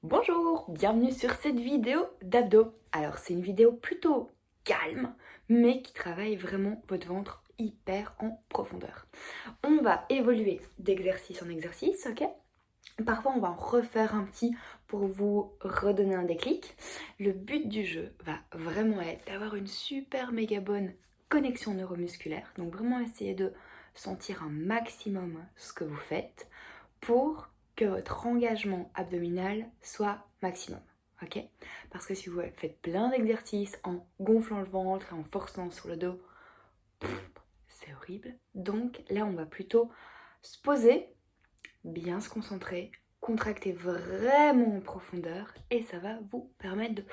Bonjour, bienvenue sur cette vidéo d'abdos. Alors c'est une vidéo plutôt calme, mais qui travaille vraiment votre ventre hyper en profondeur. On va évoluer d'exercice en exercice, ok? Parfois on va en refaire un petit pour vous redonner un déclic. Le but du jeu va vraiment être d'avoir une super méga bonne connexion neuromusculaire. Donc vraiment essayer de sentir un maximum ce que vous faites pour que votre engagement abdominal soit maximum. Ok? Parce que si vous faites plein d'exercices en gonflant le ventre et en forçant sur le dos, c'est horrible. Donc là, on va plutôt se poser, bien se concentrer, contracter vraiment en profondeur et ça va vous permettre de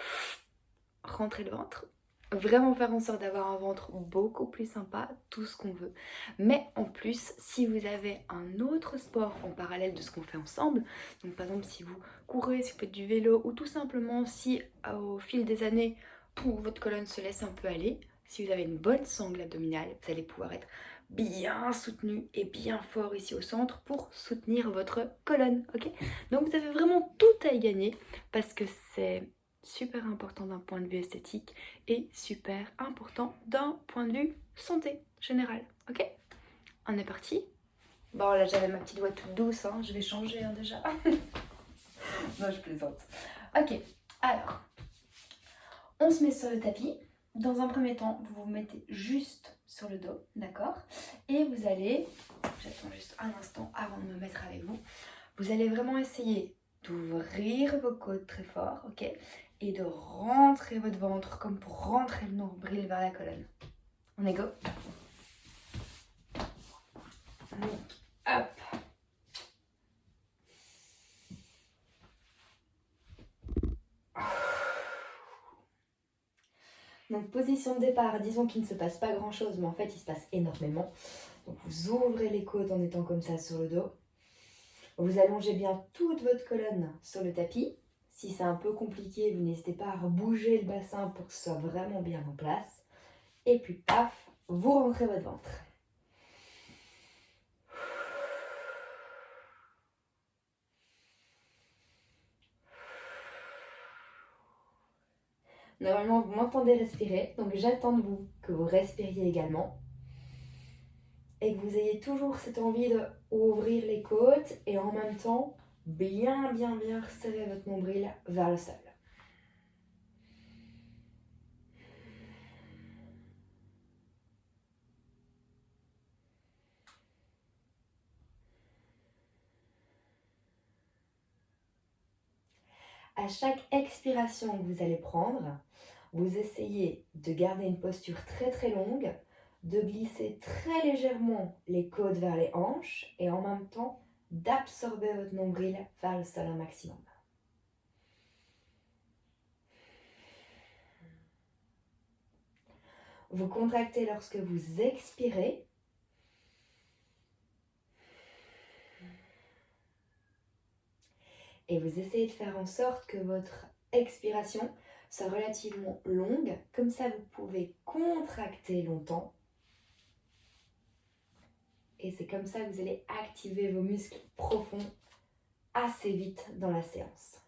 rentrer le ventre, vraiment faire en sorte d'avoir un ventre beaucoup plus sympa, tout ce qu'on veut. Mais en plus, si vous avez un autre sport en parallèle de ce qu'on fait ensemble, donc par exemple si vous courez, si vous faites du vélo ou tout simplement si au fil des années, votre colonne se laisse un peu aller, si vous avez une bonne sangle abdominale, vous allez pouvoir être bien soutenu et bien fort ici au centre pour soutenir votre colonne, ok? Donc vous avez vraiment tout à y gagner parce que c'est super important d'un point de vue esthétique et super important d'un point de vue santé générale, ok? On est parti. Bon là j'avais ma petite voix toute douce, hein. Je vais changer déjà. Non je plaisante. Ok, alors, on se met sur le tapis. Dans un premier temps, vous vous mettez juste sur le dos, d'accord? Et vous allez, j'attends juste un instant avant de me mettre avec vous, vous allez vraiment essayer d'ouvrir vos côtes très fort, ok? Et de rentrer votre ventre comme pour rentrer le nombril vers la colonne. On est go? Donc, hop! Donc, position de départ, disons qu'il ne se passe pas grand chose, mais en fait, il se passe énormément. Donc, vous ouvrez les côtes en étant comme ça sur le dos. Vous allongez bien toute votre colonne sur le tapis. Si c'est un peu compliqué, vous n'hésitez pas à bouger le bassin pour que ce soit vraiment bien en place. Et puis, paf, vous rentrez votre ventre. Normalement, vous m'entendez respirer, donc j'attends de vous que vous respiriez également. Et que vous ayez toujours cette envie d'ouvrir les côtes et en même temps, bien resserrer votre nombril vers le sol. À chaque expiration que vous allez prendre, vous essayez de garder une posture très longue, de glisser très légèrement les côtes vers les hanches et en même temps d'absorber votre nombril vers le sol un maximum. Vous contractez lorsque vous expirez. Et vous essayez de faire en sorte que votre expiration soit relativement longue. Comme ça, vous pouvez contracter longtemps. Et c'est comme ça que vous allez activer vos muscles profonds assez vite dans la séance.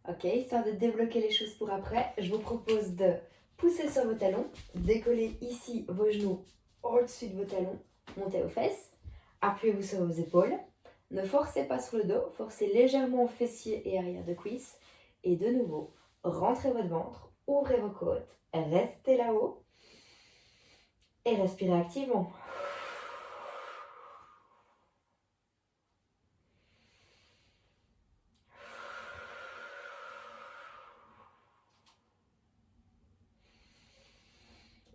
Ok, histoire de débloquer les choses pour après, je vous propose de pousser sur vos talons, décoller ici vos genoux au-dessus de vos talons, montez aux fesses, appuyez-vous sur vos épaules, ne forcez pas sur le dos, forcez légèrement aux fessiers et arrière de cuisse, et de nouveau, rentrez votre ventre, ouvrez vos côtes, restez là-haut, et respirez activement.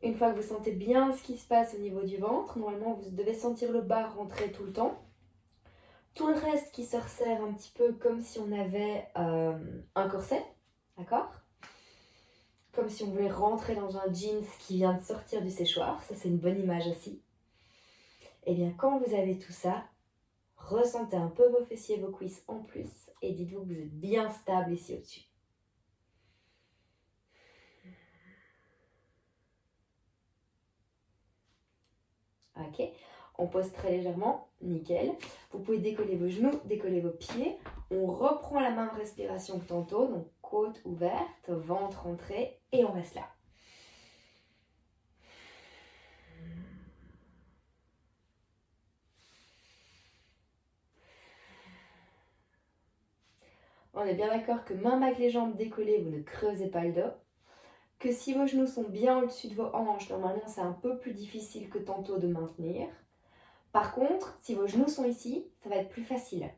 Une fois que vous sentez bien ce qui se passe au niveau du ventre, normalement vous devez sentir le bas rentrer tout le temps. Tout le reste qui se resserre un petit peu comme si on avait un corset, d'accord? Comme si on voulait rentrer dans un jeans qui vient de sortir du séchoir, ça c'est une bonne image aussi. Et bien quand vous avez tout ça, Ressentez un peu vos fessiers, vos cuisses en plus. Et dites-vous que vous êtes bien stable ici au-dessus. Ok, on pose très légèrement, nickel. Vous pouvez décoller vos genoux, décoller vos pieds. On reprend la même respiration que tantôt, donc côte ouverte, ventre rentré, et on reste là. On est bien d'accord que même avec les jambes décollées, vous ne creusez pas le dos. Que si vos genoux sont bien au-dessus de vos hanches, normalement c'est un peu plus difficile que tantôt de maintenir. Par contre, si vos genoux sont ici, ça va être plus facile.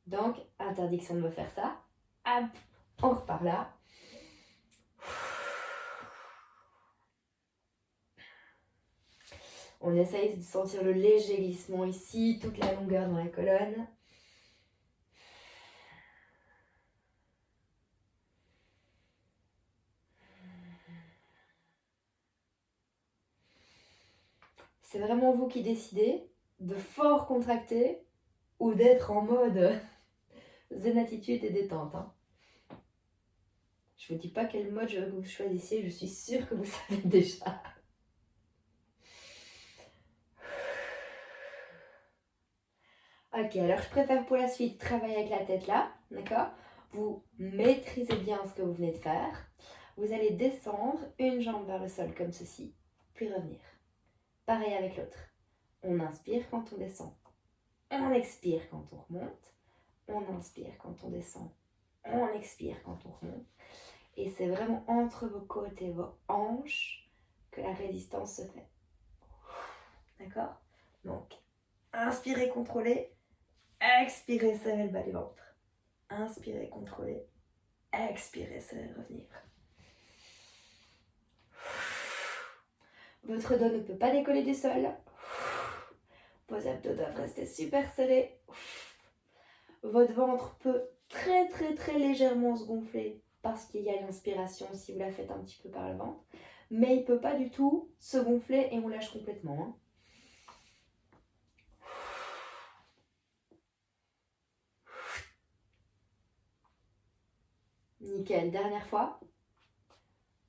Donc, interdiction de me faire ça. Hop, on repart là. On essaye de sentir le léger glissement ici, toute la longueur dans la colonne. C'est vraiment vous qui décidez de fort contracter ou d'être en mode zen attitude et détente. Hein. Je ne vous dis pas quel mode je veux que vous choisissiez, je suis sûre que vous savez déjà. Ok, alors je préfère pour la suite travailler avec la tête là, d'accord? Vous maîtrisez bien ce que vous venez de faire. Vous allez descendre une jambe vers le sol comme ceci, puis revenir. Pareil avec l'autre. On inspire quand on descend. On expire quand on remonte. On inspire quand on descend. On expire quand on remonte. Et c'est vraiment entre vos côtes et vos hanches que la résistance se fait. D'accord? Donc, inspirez, contrôlez. Expirez, serrez le bas du ventre. Inspirez, contrôlez. Expirez, serrez, revenir. Votre dos ne peut pas décoller du sol. Vos abdos doivent rester super serrés. Votre ventre peut très légèrement se gonfler parce qu'il y a l'inspiration si vous la faites un petit peu par le ventre. Mais il ne peut pas du tout se gonfler et on lâche complètement. Hein. Nickel, dernière fois.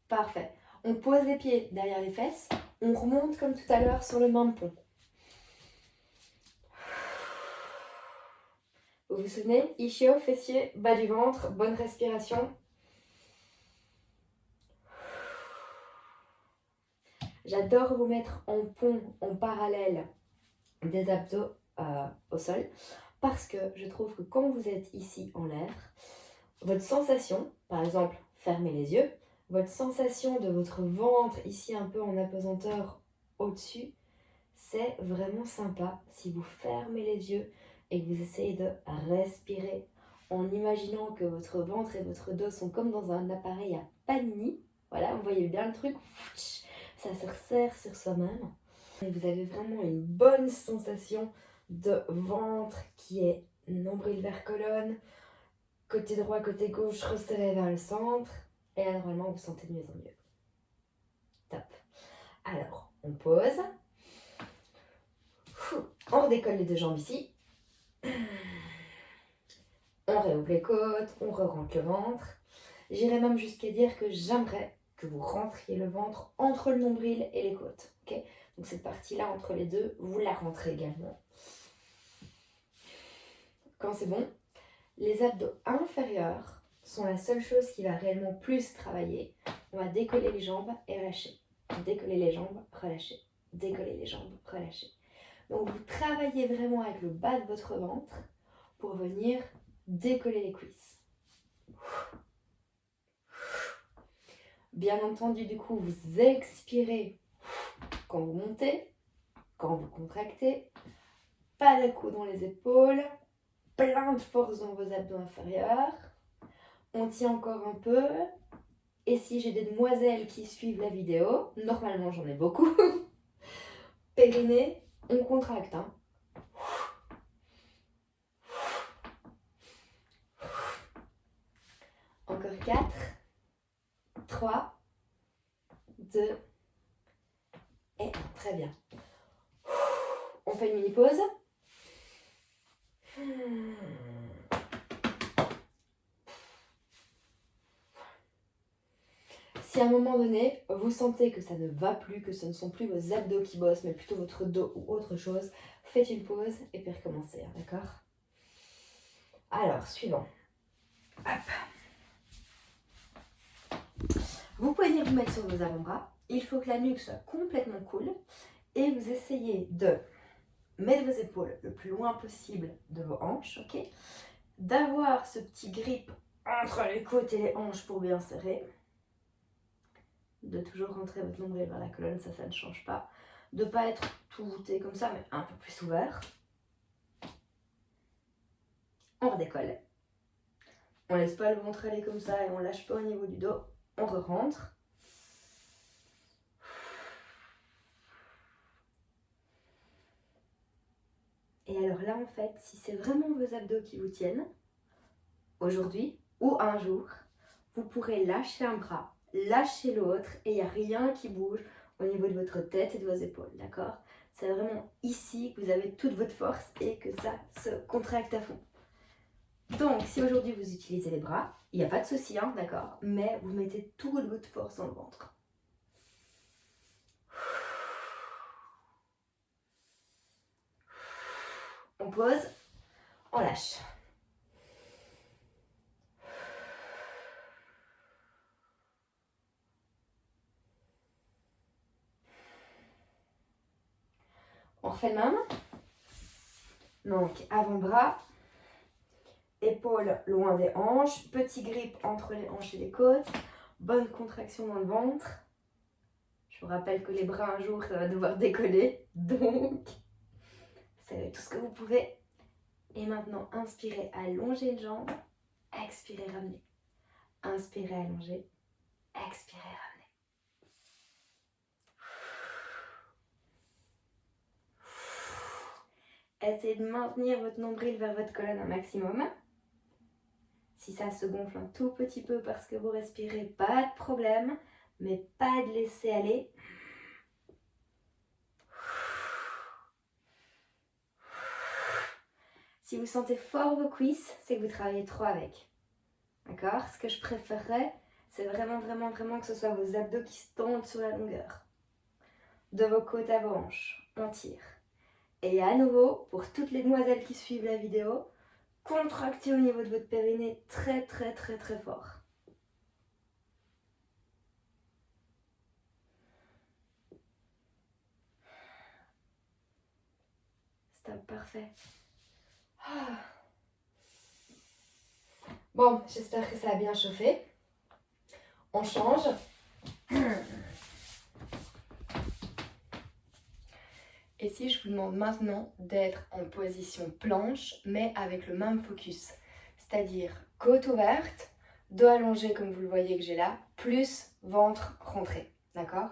Parfait. On pose les pieds derrière les fesses. On remonte comme tout à l'heure sur le même pont. Vous vous souvenez? Ischio, fessier, bas du ventre, bonne respiration. J'adore vous mettre en pont, en parallèle des abdos au sol. Parce que je trouve que quand vous êtes ici en l'air, votre sensation, par exemple, fermez les yeux, votre sensation de votre ventre ici un peu en apesanteur au-dessus, c'est vraiment sympa si vous fermez les yeux et que vous essayez de respirer en imaginant que votre ventre et votre dos sont comme dans un appareil à panini. Voilà, vous voyez bien le truc, ça se resserre sur soi-même. Et vous avez vraiment une bonne sensation de ventre qui est nombril vers colonne, côté droit, côté gauche, resserré vers le centre. Et là, normalement, vous vous sentez de mieux en mieux. Top. Alors, on pose. On redécolle les deux jambes ici. On réouvre les côtes, on re-rentre le ventre. J'irais même jusqu'à dire que j'aimerais que vous rentriez le ventre entre le nombril et les côtes. Okay, donc cette partie-là, entre les deux, vous la rentrez également. Quand c'est bon, les abdos inférieurs sont la seule chose qui va réellement plus travailler. On va décoller les jambes et relâcher. Décoller les jambes, relâcher. Décoller les jambes, relâcher. Donc vous travaillez vraiment avec le bas de votre ventre pour venir décoller les cuisses. Bien entendu, du coup, vous expirez quand vous montez, quand vous contractez. Pas de coups dans les épaules. Plein de force dans vos abdos inférieurs. On tient encore un peu. Et si j'ai des demoiselles qui suivent la vidéo, normalement j'en ai beaucoup, périnée, on contracte. Hein. Encore 4, 3, 2 et 1. Très bien. On fait une mini pause. Si à un moment donné, vous sentez que ça ne va plus, que ce ne sont plus vos abdos qui bossent, mais plutôt votre dos ou autre chose, faites une pause et puis recommencez, hein, d'accord? Alors, suivant. Hop. Vous pouvez venir vous mettre sur vos avant-bras. Il faut que la nuque soit complètement cool. Et vous essayez de mettre vos épaules le plus loin possible de vos hanches, ok? D'avoir ce petit grip entre les côtes et les hanches pour bien serrer. De toujours rentrer votre nombril vers la colonne, ça ne change pas. De ne pas être tout voûté comme ça, mais un peu plus ouvert. On redécolle. On laisse pas le ventre aller comme ça et on lâche pas au niveau du dos. On re-rentre. Et alors là, en fait, si c'est vraiment vos abdos qui vous tiennent, aujourd'hui ou un jour, vous pourrez lâcher un bras, lâcher l'autre et il n'y a rien qui bouge au niveau de votre tête et de vos épaules, d'accord? C'est vraiment ici que vous avez toute votre force et que ça se contracte à fond. Donc, si aujourd'hui vous utilisez les bras, il n'y a pas de souci, hein, d'accord? Mais vous mettez toute votre force dans le ventre. On pose, on lâche. On refait le même. Donc, avant-bras, épaules loin des hanches, petit grip entre les hanches et les côtes, bonne contraction dans le ventre. Je vous rappelle que les bras un jour, ça va devoir décoller, donc serrez tout ce que vous pouvez. Et maintenant, inspirez, allongez une jambe, expirez, ramenez. Inspirez, allongez, expirez, ramenez. Essayez de maintenir votre nombril vers votre colonne un maximum. Si ça se gonfle un tout petit peu parce que vous respirez, pas de problème, mais pas de laisser aller. Si vous sentez fort vos cuisses, c'est que vous travaillez trop avec. D'accord? Ce que je préférerais, c'est vraiment que ce soit vos abdos qui se tendent sur la longueur. De vos côtes à vos hanches, on tire. Et à nouveau, pour toutes les demoiselles qui suivent la vidéo, contractez au niveau de votre périnée très fort. Stop, parfait. Bon, j'espère que ça a bien chauffé. On change. Et si je vous demande maintenant d'être en position planche, mais avec le même focus, c'est-à-dire côte ouverte, dos allongé comme vous le voyez que j'ai là, plus ventre rentré, d'accord?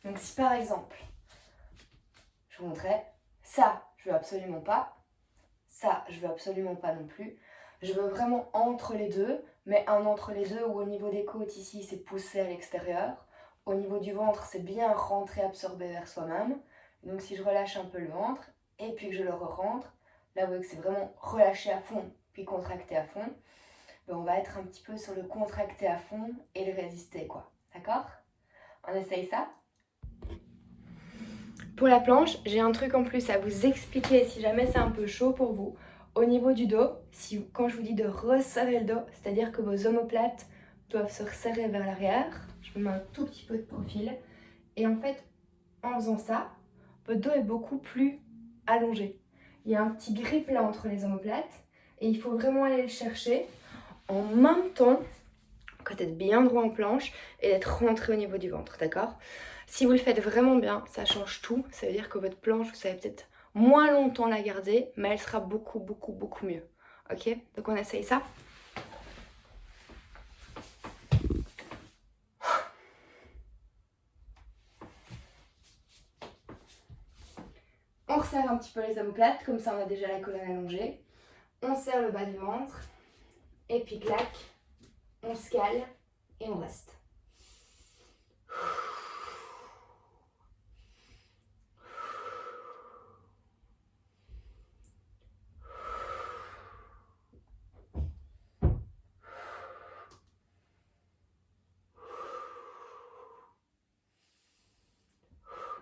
Donc si par exemple, je vous montrais, ça, je veux absolument pas, ça, je veux absolument pas non plus, je veux vraiment entre les deux, mais un entre les deux où au niveau des côtes ici, c'est poussé à l'extérieur, au niveau du ventre, c'est bien rentré, absorbé vers soi-même. Donc si je relâche un peu le ventre et puis que je le re-rentre, là vous voyez que c'est vraiment relâché à fond puis contracté à fond, ben on va être un petit peu sur le contracté à fond et le résister quoi, d'accord? On essaye ça. Pour la planche, j'ai un truc en plus à vous expliquer si jamais c'est un peu chaud pour vous. Au niveau du dos, quand je vous dis de resserrer le dos, c'est-à-dire que vos omoplates doivent se resserrer vers l'arrière. Je me mets un tout petit peu de profil et en fait en faisant ça, votre dos est beaucoup plus allongé. Il y a un petit grip là entre les omoplates et il faut vraiment aller le chercher en même temps que d'être bien droit en planche et d'être rentré au niveau du ventre, d'accord? Si vous le faites vraiment bien, ça change tout. Ça veut dire que votre planche, vous savez peut-être moins longtemps la garder, mais elle sera beaucoup mieux. Ok? Donc on essaye ça. On resserre un petit peu les omoplates, comme ça on a déjà la colonne allongée. On serre le bas du ventre. Et puis clac, on se cale et on reste.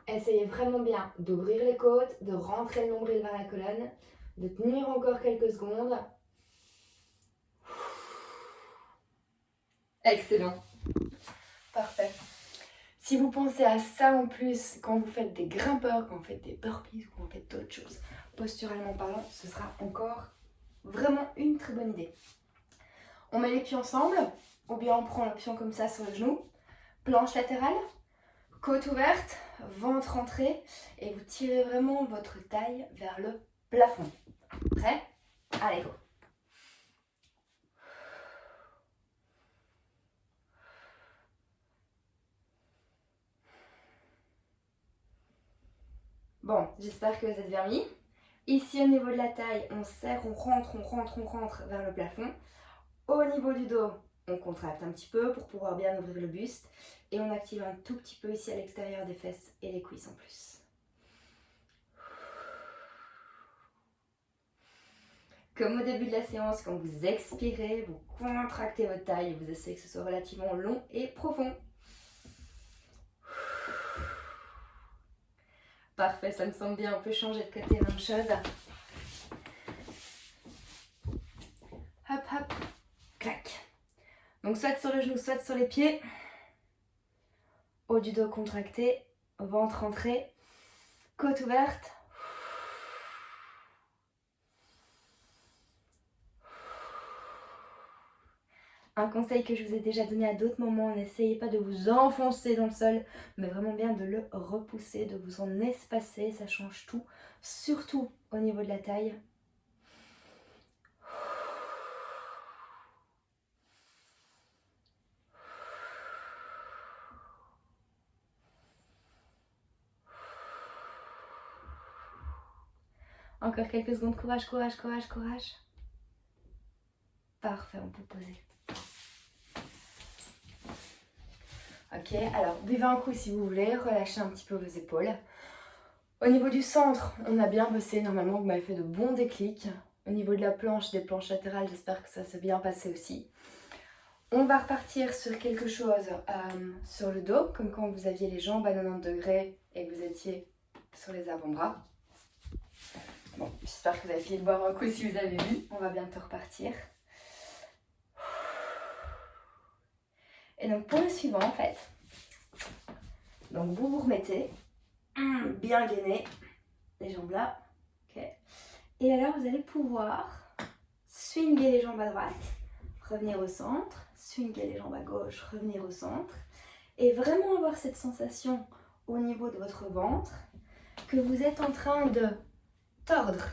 Essayez vraiment bien d'ouvrir les côtes, de rentrer le nombril vers la colonne, de tenir encore quelques secondes. Excellent. Parfait. Si vous pensez à ça en plus quand vous faites des grimpeurs, quand vous faites des burpees ou quand vous faites d'autres choses, posturalement parlant, ce sera encore vraiment une très bonne idée. On met les pieds ensemble, ou bien on prend l'option comme ça sur le genou, planche latérale, côte ouverte, ventre rentré, et vous tirez vraiment votre taille vers le plafond. Prêt? Allez, go! Bon, j'espère que vous êtes bien mis. Ici, au niveau de la taille, on serre, on rentre vers le plafond. Au niveau du dos, on contracte un petit peu pour pouvoir bien ouvrir le buste. Et on active un tout petit peu ici à l'extérieur des fesses et des cuisses en plus. Comme au début de la séance, quand vous expirez, vous contractez votre taille et vous essayez que ce soit relativement long et profond. Parfait, ça me semble bien. On peut changer de côté, même chose. Hop, hop, clac. Donc soit sur le genou, soit sur les pieds. Haut du dos contracté, ventre rentré, côte ouverte. Un conseil que je vous ai déjà donné à d'autres moments, n'essayez pas de vous enfoncer dans le sol, mais vraiment bien de le repousser, de vous en espacer, ça change tout, surtout au niveau de la taille. Encore quelques secondes, courage, courage, courage, courage. Parfait, on peut poser. Ok, alors buvez un coup si vous voulez, relâchez un petit peu vos épaules. Au niveau du centre, on a bien bossé, normalement vous m'avez fait de bons déclics. Au niveau de la planche, des planches latérales, j'espère que ça s'est bien passé aussi. On va repartir sur quelque chose sur le dos, comme quand vous aviez les jambes à 90 degrés et que vous étiez sur les avant-bras. Bon, j'espère que vous avez fini de boire un coup si vous avez vu. On va bientôt repartir. Et donc pour le suivant en fait, donc vous vous remettez, bien gainé, les jambes là, ok. Et alors vous allez pouvoir swinger les jambes à droite, revenir au centre, swinger les jambes à gauche, revenir au centre, et vraiment avoir cette sensation au niveau de votre ventre que vous êtes en train de tordre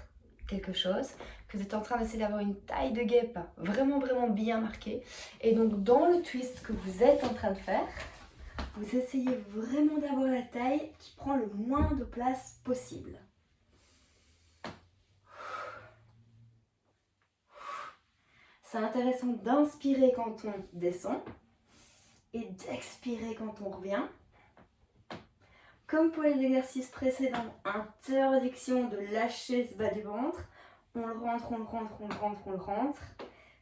quelque chose, que vous êtes en train d'essayer d'avoir une taille de guêpe vraiment bien marquée. Et donc dans le twist que vous êtes en train de faire, vous essayez vraiment d'avoir la taille qui prend le moins de place possible. C'est intéressant d'inspirer quand on descend et d'expirer quand on revient. Comme pour les exercices précédents, interdiction de lâcher ce bas du ventre. On le rentre, on le rentre, on le rentre, on le rentre.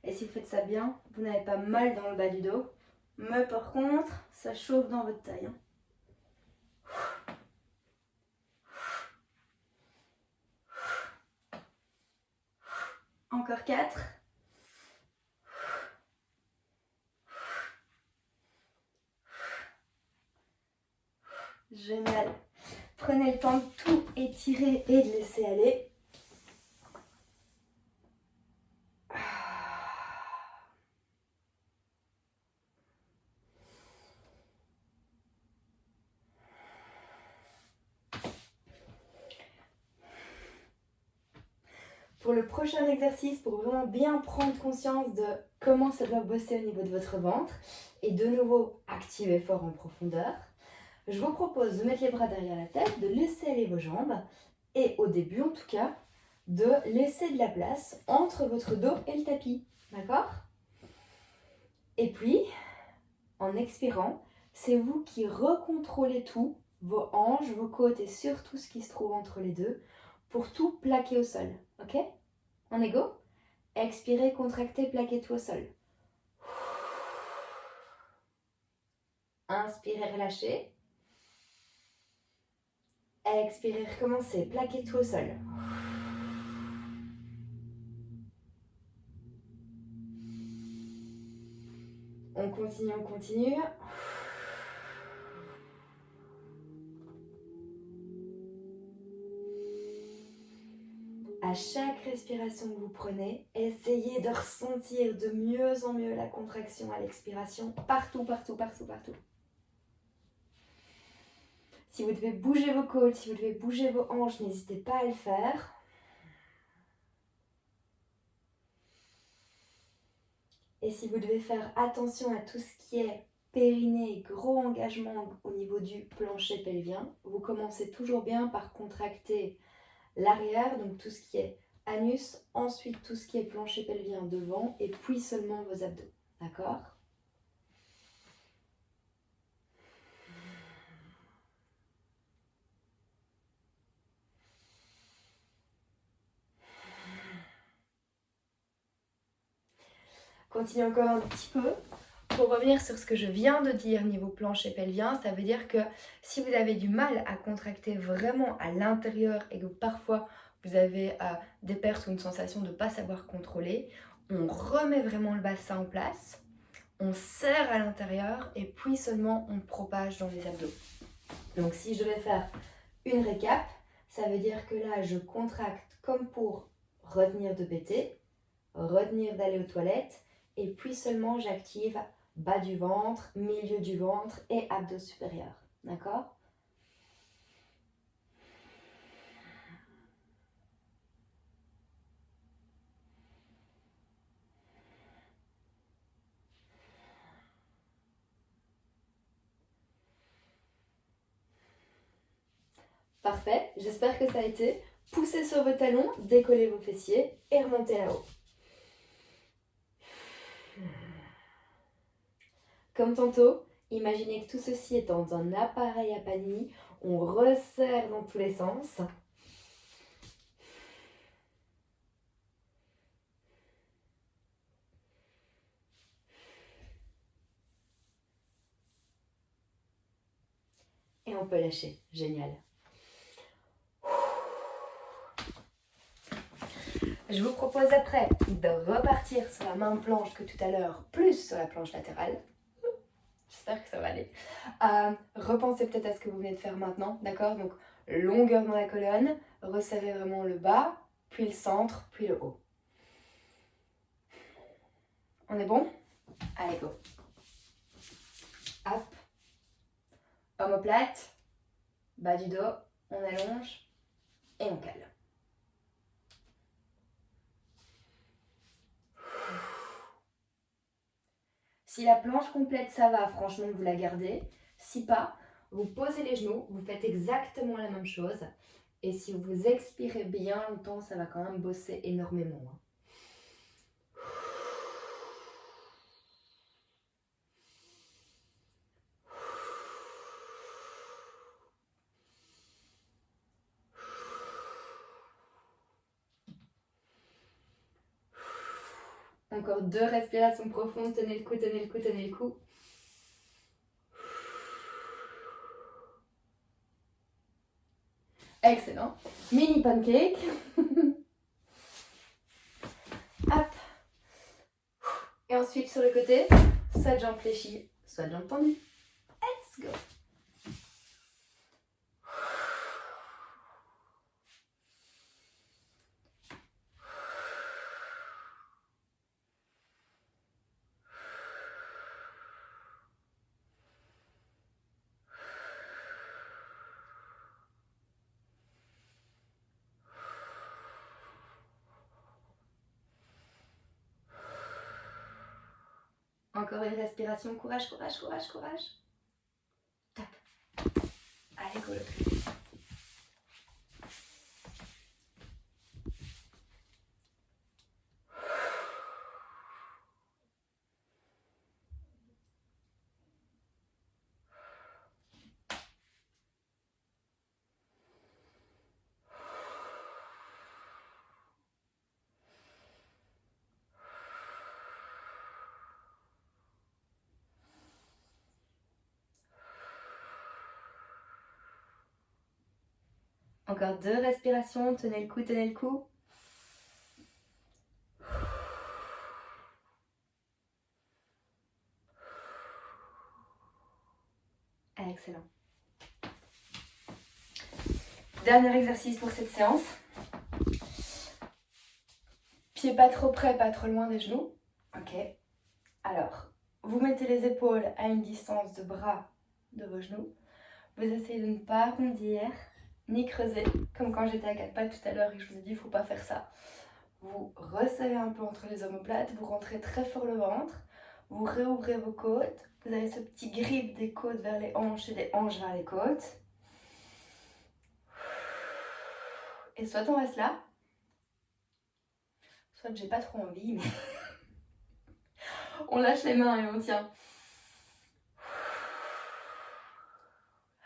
Et si vous faites ça bien, vous n'avez pas mal dans le bas du dos. Mais par contre, ça chauffe dans votre taille. Encore 4. Génial. Prenez le temps de tout étirer et de laisser aller. Pour le prochain exercice, pour vraiment bien prendre conscience de comment ça doit bosser au niveau de votre ventre et de nouveau activer fort en profondeur, je vous propose de mettre les bras derrière la tête, de laisser aller vos jambes et au début en tout cas, de laisser de la place entre votre dos et le tapis. D'accord? Et puis, en expirant, c'est vous qui recontrôlez tout, vos hanches, vos côtes et surtout ce qui se trouve entre les deux, pour tout plaquer au sol. Ok? On est go? Expirez, contractez, plaquez tout au sol. Inspirez, relâchez. Expirez, recommencez, plaquez tout au sol. On continue, on continue. À chaque respiration que vous prenez, essayez de ressentir de mieux en mieux la contraction à l'expiration, partout, partout, partout, partout. Si vous devez bouger vos côtes, si vous devez bouger vos hanches, n'hésitez pas à le faire. Et si vous devez faire attention à tout ce qui est périnée, gros engagement au niveau du plancher pelvien, vous commencez toujours bien par contracter l'arrière, donc tout ce qui est anus, ensuite tout ce qui est plancher pelvien devant, et puis seulement vos abdos. D'accord ? Continuez encore un petit peu. Pour revenir sur ce que je viens de dire niveau plancher pelvien, ça veut dire que si vous avez du mal à contracter vraiment à l'intérieur et que parfois vous avez des pertes ou une sensation de ne pas savoir contrôler, on remet vraiment le bassin en place, on serre à l'intérieur et puis seulement on propage dans les abdos. Donc si je vais faire une récap, ça veut dire que là je contracte comme pour retenir de péter, retenir d'aller aux toilettes, et puis seulement j'active bas du ventre, milieu du ventre et abdos supérieurs. D'accord ? Parfait, j'espère que ça a été. Poussez sur vos talons, décollez vos fessiers et remontez là-haut. Comme tantôt, imaginez que tout ceci est dans un appareil à Panini. On resserre dans tous les sens. Et on peut lâcher. Génial. Je vous propose après de repartir sur la même planche que tout à l'heure, plus sur la planche latérale. J'espère que ça va aller. Repensez peut-être à ce que vous venez de faire maintenant, d'accord ? Donc, longueur dans la colonne, resserrez vraiment le bas, puis le centre, puis le haut. On est bon ? Allez, go. Hop. Omoplate, bas du dos, on allonge et on cale. Si la planche complète ça va, franchement vous la gardez. Si pas, vous posez les genoux, vous faites exactement la même chose. Et si vous expirez bien longtemps, ça va quand même bosser énormément. Encore 2 respirations profondes, tenez le coup, tenez le coup, tenez le coup. Excellent. Mini pancake. Hop. Et ensuite sur le côté, soit jambe fléchie, soit jambe tendue. Let's go. Encore une respiration, courage, courage, courage, courage. Top. Allez, go le plus vite. Encore 2 respirations, tenez le coup, tenez le coup. Excellent. Dernier exercice pour cette séance. Pieds pas trop près, pas trop loin des genoux. Ok. Alors, vous mettez les épaules à une distance de bras de vos genoux. Vous essayez de ne pas arrondir ni creuser, comme quand j'étais à 4 pattes tout à l'heure et que je vous ai dit il ne faut pas faire ça. Vous resserrez un peu entre les omoplates, vous rentrez très fort le ventre, vous réouvrez vos côtes, vous avez ce petit grip des côtes vers les hanches et des hanches vers les côtes. Et soit on reste là, soit j'ai pas trop envie, mais on lâche les mains et on tient.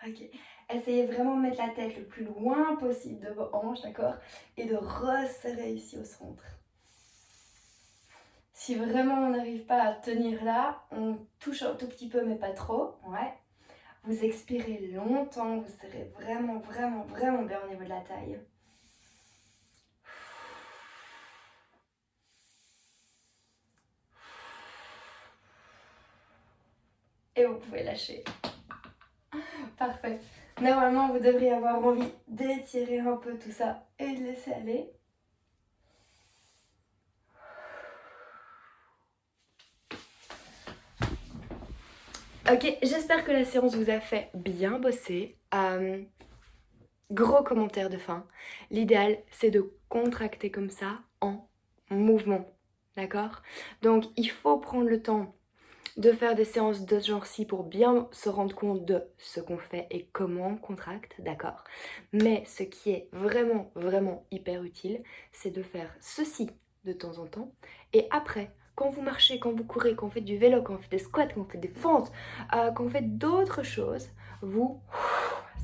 Ok, essayez vraiment de mettre la tête le plus loin possible de vos hanches, d'accord? Et de resserrer ici au centre. Si vraiment on n'arrive pas à tenir là, on touche un tout petit peu mais pas trop, ouais. Vous expirez longtemps, vous serrez vraiment, vraiment, vraiment bien au niveau de la taille. Et vous pouvez lâcher. Parfait. Normalement, vous devriez avoir envie d'étirer un peu tout ça et de laisser aller. Ok, j'espère que la séance vous a fait bien bosser. Gros commentaire de fin. L'idéal, c'est de contracter comme ça en mouvement. D'accord? Donc, il faut prendre le temps de faire des séances de ce genre-ci pour bien se rendre compte de ce qu'on fait et comment on contracte, d'accord? Mais ce qui est vraiment, vraiment hyper utile, c'est de faire ceci de temps en temps. Et après, quand vous marchez, quand vous courez, quand vous faites du vélo, quand vous faites des squats, quand vous faites des fentes, quand vous faites d'autres choses, vous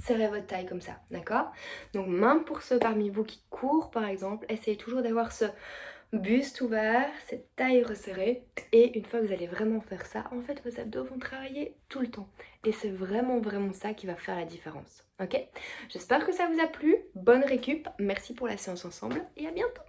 serrez votre taille comme ça, d'accord? Donc même pour ceux parmi vous qui courent par exemple, essayez toujours d'avoir ce buste ouvert, cette taille resserrée. Et une fois que vous allez vraiment faire ça, en fait vos abdos vont travailler tout le temps. Et c'est vraiment vraiment ça qui va faire la différence. Ok? J'espère que ça vous a plu. Bonne récup. Merci pour la séance ensemble et à bientôt.